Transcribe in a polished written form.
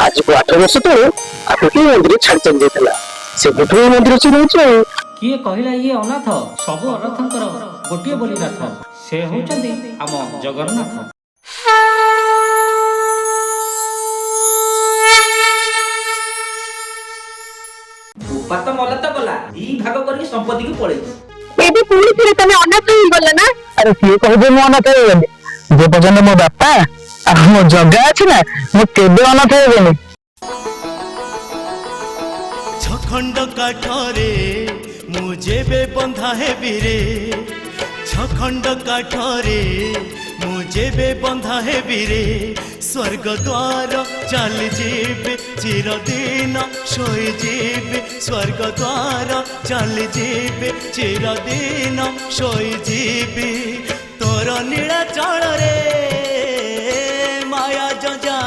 आज को 8 वर्ष तले आपके मंदिर छाड़ चल जाइतला से गोटे मंदिर से रहउछ। किए कहला ये अनाथ सब अनाथंकर गोटे बोली नाथ से होचंदी आम जगन्नाथ। ପାତ ମଲା ତ ଗଲା ଦି ଭାଗ କରିକି ସମ୍ପତ୍ତିକୁ ପଳେଇଛି। ଏବେ ପୁଣି ଥରେ ତମେ ଅନାଥ ହେଇଗଲ ନା? अरे किए कहबे मु अनाथ हो गले जे पर्यंत मो बापा आ मो जगह अछि ना मु केबे अनाथ हो गले। छखंड काठरे मु जेबे बंधा हे बिरे छखंड काठरे मु जेबे बंधा हे बिरे स्वर्ग द्वार चल जेबे चिरदिन सोई जेबे स्वर्ग द्वार चल जेबे चिरदिन सोई जेबे तोर नीला चल रे माया जजा